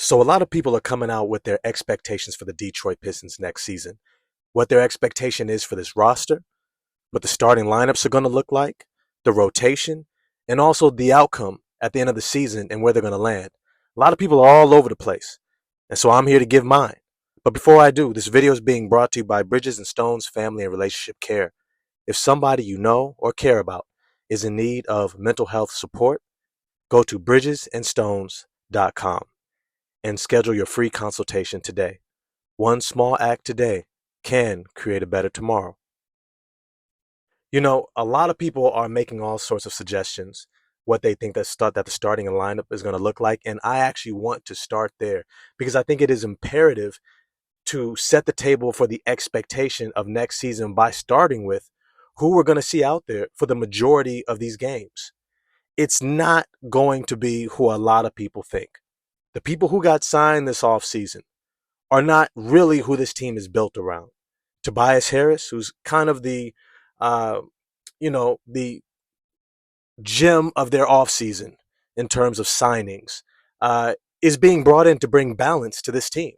So a lot of people are coming out with their expectations for the Detroit Pistons next season. What their expectation is for this roster, what the starting lineups are going to look like, the rotation, and also the outcome at the end of the season and where they're going to land. A lot of people are all over the place. And so I'm here to give mine. But before I do, this video is being brought to you by Bridges and Stones Family and Relationship Care. If somebody you know or care about is in need of mental health support, go to bridgesandstones.com and schedule your free consultation today. One small act today can create a better tomorrow. You know, a lot of people are making all sorts of suggestions, what they think that the starting lineup is going to look like. And I actually want to start there because I think it is imperative to set the table for the expectation of next season by starting with who we're going to see out there for the majority of these games. It's not going to be who a lot of people think. The people who got signed this offseason are not really who this team is built around. Tobias Harris, who's kind of the the gem of their offseason in terms of signings, is being brought in to bring balance to this team.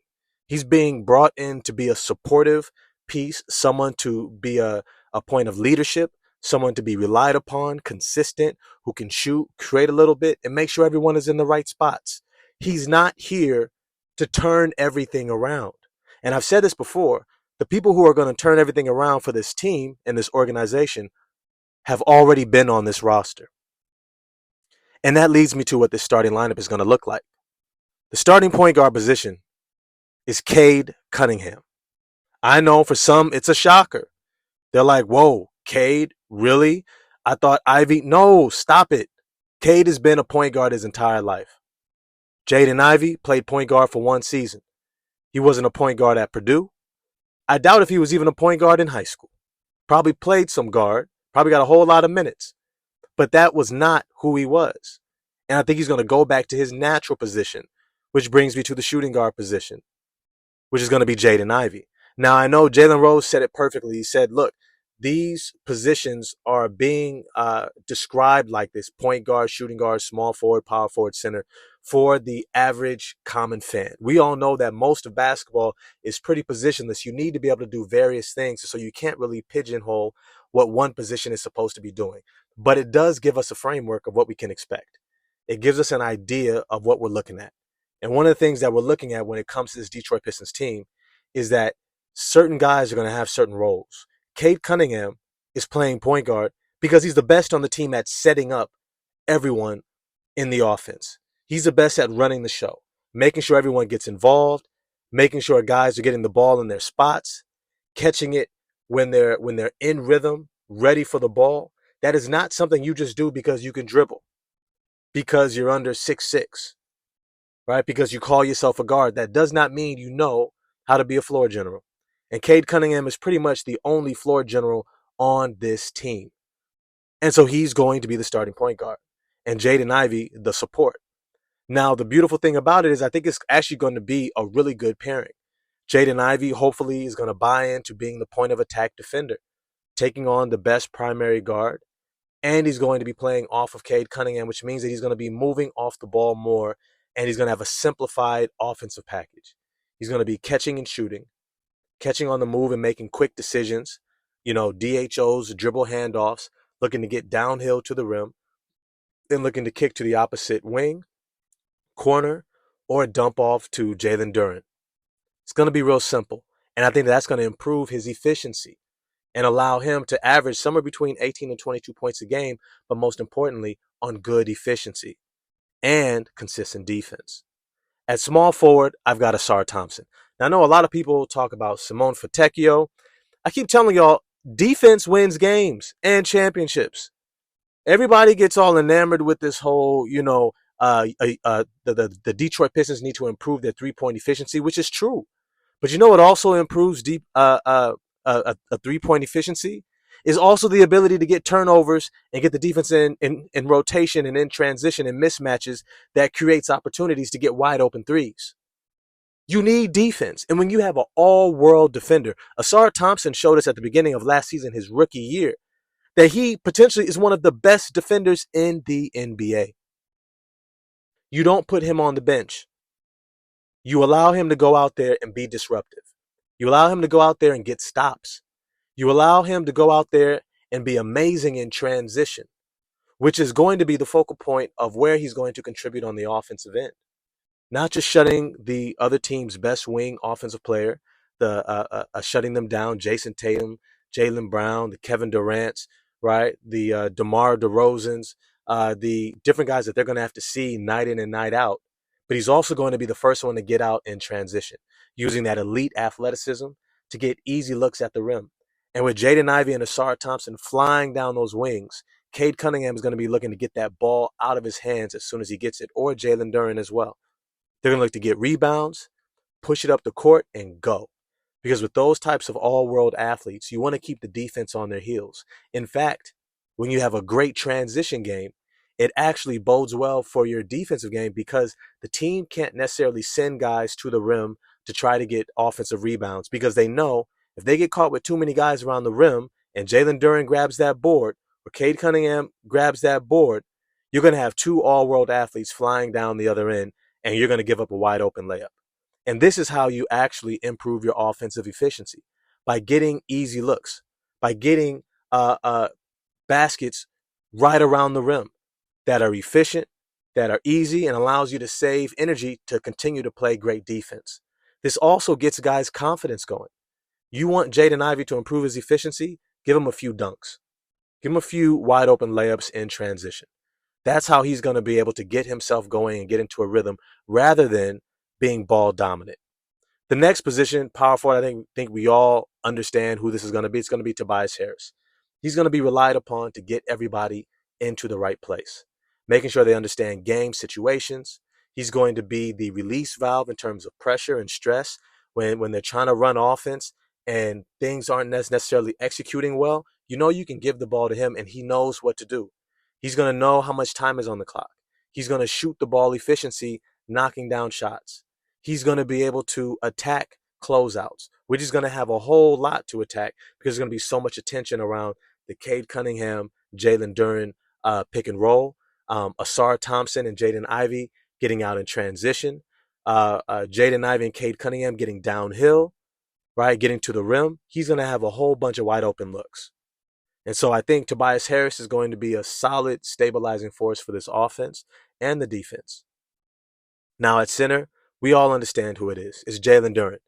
He's being brought in to be a supportive piece, someone to be a point of leadership, someone to be relied upon, consistent, who can shoot, create a little bit, and make sure everyone is in the right spots. He's not here to turn everything around. And I've said this before, the people who are going to turn everything around for this team and this organization have already been on this roster. And that leads me to what this starting lineup is going to look like. The starting point guard position is Cade Cunningham. I know for some it's a shocker. They're like, whoa, Cade, really? I thought IVEY. No, stop it. Cade has been a point guard his entire life. JADEN IVEY played point guard for one season. He wasn't a point guard at Purdue. I doubt if he was even a point guard in high school. Probably played some guard, probably got a whole lot of minutes. But that was not who he was. And I think he's going to go back to his natural position, which brings me to the shooting guard position, which is going to be JADEN IVEY. Now, I know Jalen Rose said it perfectly. He said, look, these positions are being described like this: point guard, shooting guard, small forward, power forward, center, for the average common fan. We all know that most of basketball is pretty positionless. You need to be able to do various things, so you can't really pigeonhole what one position is supposed to be doing. But it does give us a framework of what we can expect. It gives us an idea of what we're looking at. And one of the things that we're looking at when it comes to this Detroit Pistons team is that certain guys are going to have certain roles. Cade Cunningham is playing point guard because he's the best on the team at setting up everyone in the offense. He's the best at running the show, making sure everyone gets involved, making sure guys are getting the ball in their spots, catching it when they're in rhythm, ready for the ball. That is not something you just do because you can dribble, because you're under 6'6", right? Because you call yourself a guard. That does not mean you know how to be a floor general. And Cade Cunningham is pretty much the only floor general on this team. And so he's going to be the starting point guard. And JADEN IVEY, the support. Now, the beautiful thing about it is I think it's actually going to be a really good pairing. JADEN IVEY hopefully is going to buy into being the point of attack defender, taking on the best primary guard. And he's going to be playing off of Cade Cunningham, which means that he's going to be moving off the ball more. And he's going to have a simplified offensive package. He's going to be catching and shooting, catching on the move and making quick decisions, DHOs, dribble handoffs, looking to get downhill to the rim, then looking to kick to the opposite wing, corner, or dump off to Jalen Duren. It's going to be real simple. And I think that's going to improve his efficiency and allow him to average somewhere between 18 and 22 points a game, but most importantly, on good efficiency and consistent defense. At small forward, I've got Ausar Thompson. Now, I know a lot of people talk about Simone Fontecchio. I keep telling y'all, defense wins games and championships. Everybody gets all enamored with this whole, the Detroit Pistons need to improve their three-point efficiency, which is true. But you know what also improves a three-point efficiency is also the ability to get turnovers and get the defense in rotation and in transition and mismatches that creates opportunities to get wide open threes. You need defense. And when you have an all-world defender, Ausar Thompson showed us at the beginning of last season, his rookie year, that he potentially is one of the best defenders in the NBA. You don't put him on the bench. You allow him to go out there and be disruptive. You allow him to go out there and get stops. You allow him to go out there and be amazing in transition, which is going to be the focal point of where he's going to contribute on the offensive end. Not just shutting the other team's best wing offensive player, shutting them down, Jason Tatum, Jalen Brown, the Kevin Durant's, right? The DeMar DeRozan's, the different guys that they're going to have to see night in and night out. But he's also going to be the first one to get out in transition, using that elite athleticism to get easy looks at the rim. And with Jaden Ivey and Asar Thompson flying down those wings, Cade Cunningham is going to be looking to get that ball out of his hands as soon as he gets it, or Jalen Duren as well. They're going to look to get rebounds, push it up the court, and go. Because with those types of all-world athletes, you want to keep the defense on their heels. In fact, when you have a great transition game, it actually bodes well for your defensive game because the team can't necessarily send guys to the rim to try to get offensive rebounds because they know if they get caught with too many guys around the rim and Jalen Duren grabs that board or Cade Cunningham grabs that board, you're going to have two all-world athletes flying down the other end and you're going to give up a wide open layup. And this is how you actually improve your offensive efficiency, by getting easy looks, by getting baskets right around the rim that are efficient, that are easy, and allows you to save energy to continue to play great defense. This also gets guys' confidence going. You want Jaden Ivey to improve his efficiency? Give him a few dunks. Give him a few wide open layups in transition. That's how he's going to be able to get himself going and get into a rhythm rather than being ball dominant. The next position, power forward, I think we all understand who this is going to be. It's going to be Tobias Harris. He's going to be relied upon to get everybody into the right place, making sure they understand game situations. He's going to be the release valve in terms of pressure and stress when they're trying to run offense and things aren't necessarily executing well. You know you can give the ball to him and he knows what to do. He's going to know how much time is on the clock. He's going to shoot the ball efficiency, knocking down shots. He's going to be able to attack closeouts. We're just going to have a whole lot to attack because there's going to be so much attention around the Cade Cunningham, Jalen Duren pick and roll, Asar Thompson and Jaden Ivey getting out in transition, Jaden Ivey and Cade Cunningham getting downhill, right, getting to the rim. He's going to have a whole bunch of wide open looks. And so I think Tobias Harris is going to be a solid stabilizing force for this offense and the defense. Now at center, we all understand who it is. It's Jalen Duren.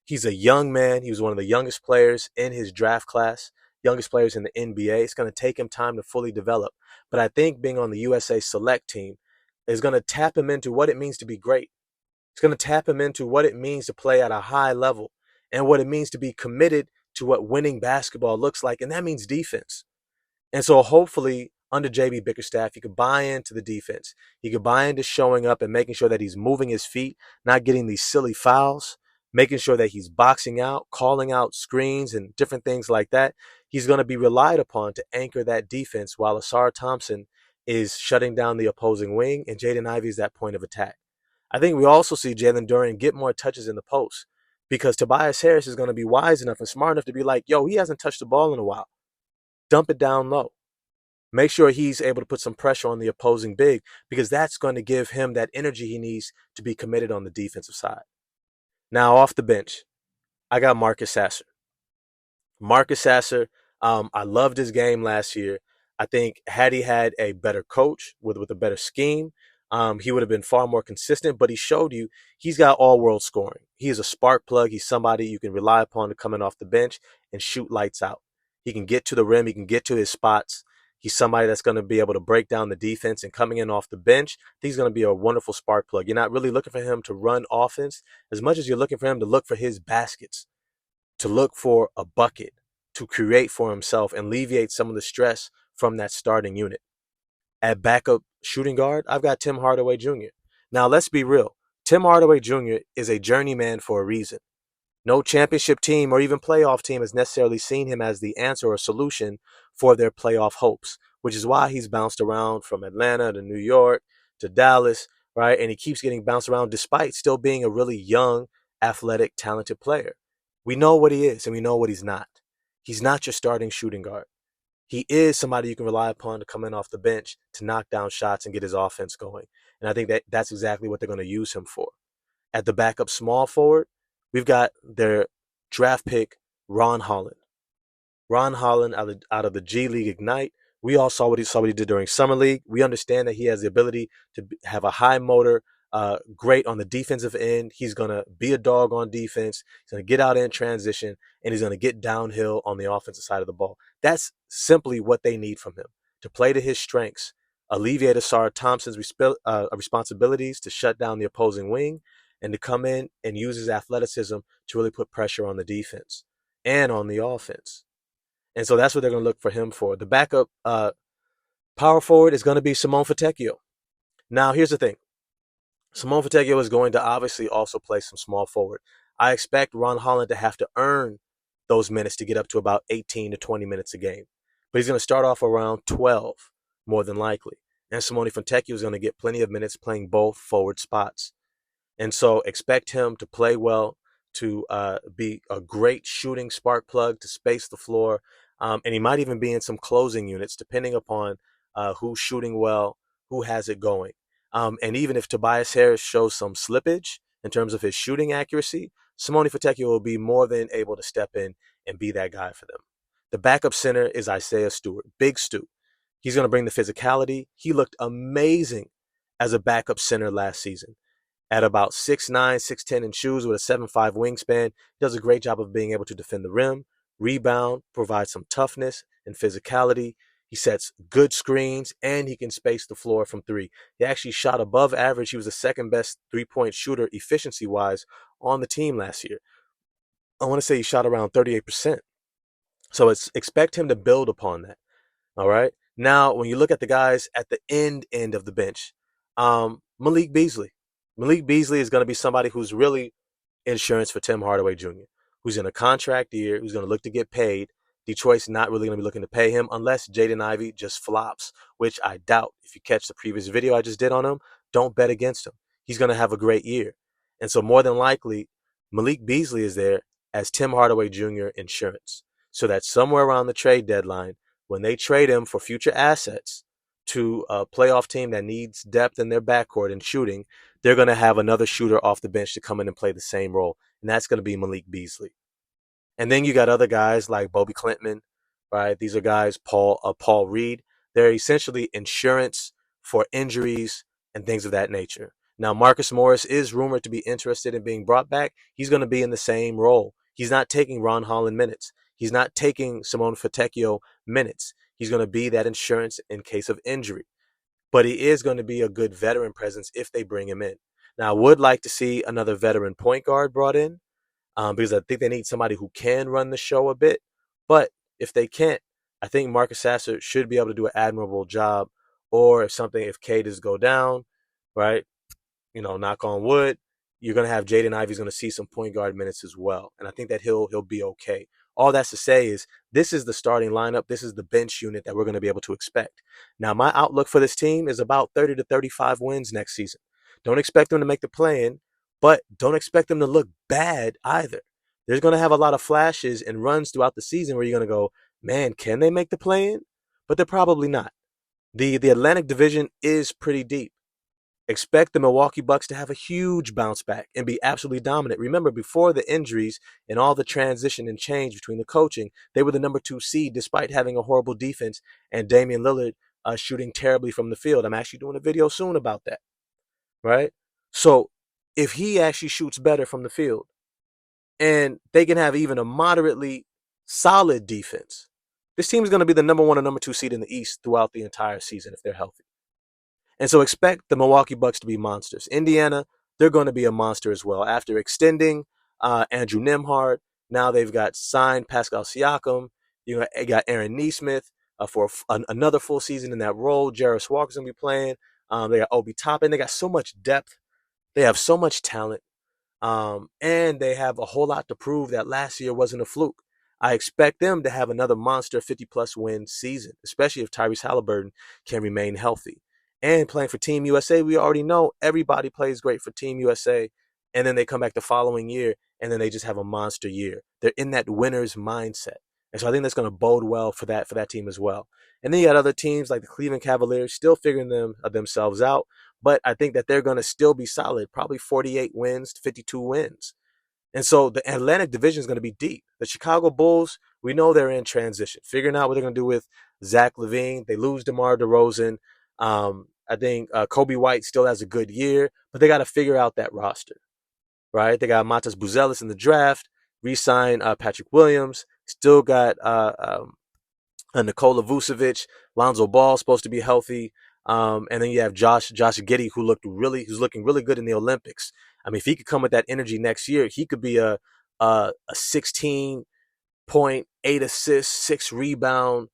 He's a young man. He was one of the youngest players in his draft class, youngest players in the NBA. It's going to take him time to fully develop. But I think being on the USA select team is going to tap him into what it means to be great. It's going to tap him into what it means to play at a high level and what it means to be committed to what winning basketball looks like. And that means defense. And so hopefully under JB Bickerstaff, he could buy into the defense. He could buy into showing up and making sure that he's moving his feet, not getting these silly fouls, making sure that he's boxing out, calling out screens and different things like that. He's going to be relied upon to anchor that defense while Asar Thompson is shutting down the opposing wing and Jaden Ivey is that point of attack. I think we also see Jalen Duren get more touches in the post because Tobias Harris is going to be wise enough and smart enough to be like, yo, he hasn't touched the ball in a while. Dump it down low. Make sure he's able to put some pressure on the opposing big because that's going to give him that energy he needs to be committed on the defensive side. Now, off the bench, I got Marcus Sasser. Marcus Sasser, I loved his game last year. I think had he had a better coach with a better scheme, he would have been far more consistent, but he showed you he's got all-world scoring. He is a spark plug. He's somebody you can rely upon to come in off the bench and shoot lights out. He can get to the rim. He can get to his spots. He's somebody that's going to be able to break down the defense and coming in off the bench. I think he's going to be a wonderful spark plug. You're not really looking for him to run offense as much as you're looking for him to look for his baskets, to look for a bucket, to create for himself and alleviate some of the stress from that starting unit. At backup shooting guard, I've got Tim Hardaway Jr. Now, let's be real. Tim Hardaway Jr. is a journeyman for a reason. No championship team or even playoff team has necessarily seen him as the answer or solution for their playoff hopes, which is why he's bounced around from Atlanta to New York to Dallas, right? And he keeps getting bounced around despite still being a really young, athletic, talented player. We know what he is and we know what he's not. He's not your starting shooting guard. He is somebody you can rely upon to come in off the bench to knock down shots and get his offense going. And I think that's exactly what they're going to use him for. At the backup small forward, we've got their draft pick, Ron Holland. Ron Holland out of the G League Ignite. We all saw what he did during Summer League. We understand that he has the ability to have a high motor, great on the defensive end. He's going to be a dog on defense. He's going to get out in transition, and he's going to get downhill on the offensive side of the ball. That's simply what they need from him, to play to his strengths, alleviate Asar Thompson's responsibilities to shut down the opposing wing, and to come in and use his athleticism to really put pressure on the defense and on the offense. And so that's what they're going to look for him for. The backup power forward is going to be Simone Fontecchio. Now, here's the thing. Simone Fontecchio is going to obviously also play some small forward. I expect Ron Holland to have to earn those minutes to get up to about 18 to 20 minutes a game. But he's going to start off around 12, more than likely. And Simone Fontecchio is going to get plenty of minutes playing both forward spots. And so expect him to play well, to be a great shooting spark plug, to space the floor. And he might even be in some closing units, depending upon who's shooting well, who has it going. And even if Tobias Harris shows some slippage in terms of his shooting accuracy, Simone Fontecchio will be more than able to step in and be that guy for them. The backup center is Isaiah Stewart, Big Stu. He's going to bring the physicality. He looked amazing as a backup center last season. At about 6'9", 6'10" in shoes with a 7'5" wingspan, he does a great job of being able to defend the rim, rebound, provide some toughness and physicality. He sets good screens, and he can space the floor from three. He actually shot above average. He was the second best three-point shooter efficiency-wise on the team last year. I want to say he shot around 38%. So expect him to build upon that. All right. Now, when you look at the guys at the end of the bench, Malik Beasley. Malik Beasley is going to be somebody who's really insurance for Tim Hardaway Jr., who's in a contract year, who's going to look to get paid. Detroit's not really going to be looking to pay him unless Jaden Ivey just flops, which I doubt. If you catch the previous video I just did on him, don't bet against him. He's going to have a great year. And so more than likely, Malik Beasley is there as Tim Hardaway Jr. insurance, so that somewhere around the trade deadline, when they trade him for future assets to a playoff team that needs depth in their backcourt and shooting, they're going to have another shooter off the bench to come in and play the same role, and that's going to be Malik Beasley. And then you got other guys like Bobi Klintman, right? These are guys, Paul Reed. They're essentially insurance for injuries and things of that nature. Now, Marcus Morris is rumored to be interested in being brought back. He's going to be in the same role. He's not taking Ron Holland minutes. He's not taking Simone Fontecchio minutes. He's going to be that insurance in case of injury. But he is going to be a good veteran presence if they bring him in. Now, I would like to see another veteran point guard brought in, because I think they need somebody who can run the show a bit. But if they can't, I think Marcus Sasser should be able to do an admirable job. Or if Cade is go down, right, knock on wood, you're going to have Jaden Ivey's going to see some point guard minutes as well. And I think that he'll be okay. All that's to say is this is the starting lineup. This is the bench unit that we're going to be able to expect. Now, my outlook for this team is about 30 to 35 wins next season. Don't expect them to make the play-in, but don't expect them to look bad either. There's going to have a lot of flashes and runs throughout the season where you're going to go, man, can they make the play-in? But they're probably not. The Atlantic Division is pretty deep. Expect the Milwaukee Bucks to have a huge bounce back and be absolutely dominant. Remember, before the injuries and all the transition and change between the coaching, they were the number 2 seed despite having a horrible defense and Damian Lillard shooting terribly from the field. I'm actually doing a video soon about that, right? So if he actually shoots better from the field and they can have even a moderately solid defense, this team is going to be the number 1 or number 2 seed in the East throughout the entire season if they're healthy. And so expect the Milwaukee Bucks to be monsters. Indiana, they're going to be a monster as well. After extending Andrew Nembhard, now they've got signed Pascal Siakam. You got Aaron Nesmith for another full season in that role. Jarris Walker's going to be playing. They got Obi Toppin. They got so much depth. They have so much talent. And they have a whole lot to prove that last year wasn't a fluke. I expect them to have another monster 50-plus win season, especially if Tyrese Halliburton can remain healthy. And playing for Team USA, we already know everybody plays great for Team USA, and then they come back the following year, and then they just have a monster year. They're in that winner's mindset. And so I think that's going to bode well for that team as well. And then you got other teams like the Cleveland Cavaliers still figuring themselves out, but I think that they're going to still be solid, probably 48 wins, 52 wins. And so the Atlantic division is going to be deep. The Chicago Bulls, we know they're in transition, figuring out what they're going to do with Zach LaVine. They lose DeMar DeRozan. I think Kobe White still has a good year, but they got to figure out that roster, right? They got Matas Buzelis in the draft, re-sign Patrick Williams, still got Nikola Vucevic, Lonzo Ball supposed to be healthy. And then you have Josh Giddey, who's looking really good in the Olympics. I mean, if he could come with that energy next year, he could be a 16.8 assists, 6 rebound,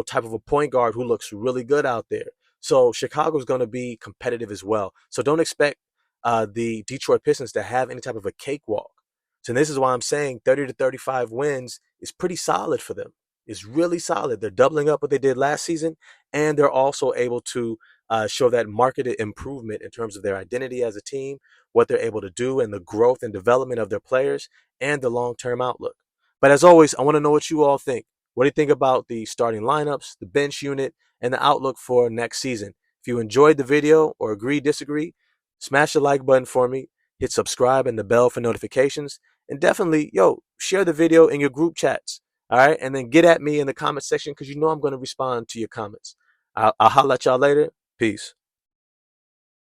type of a point guard who looks really good out there. So Chicago's going to be competitive as well. So don't expect the Detroit Pistons to have any type of a cakewalk. So this is why I'm saying 30 to 35 wins is pretty solid for them. It's really solid. They're doubling up what they did last season, and they're also able to show that marketed improvement in terms of their identity as a team, what they're able to do, and the growth and development of their players, and the long-term outlook. But as always, I want to know what you all think. What do you think about the starting lineups, the bench unit, and the outlook for next season? If you enjoyed the video or agree, disagree, smash the like button for me, hit subscribe and the bell for notifications, and definitely, share the video in your group chats. All right. And then get at me in the comment section because I'm going to respond to your comments. I'll holler at y'all later. Peace.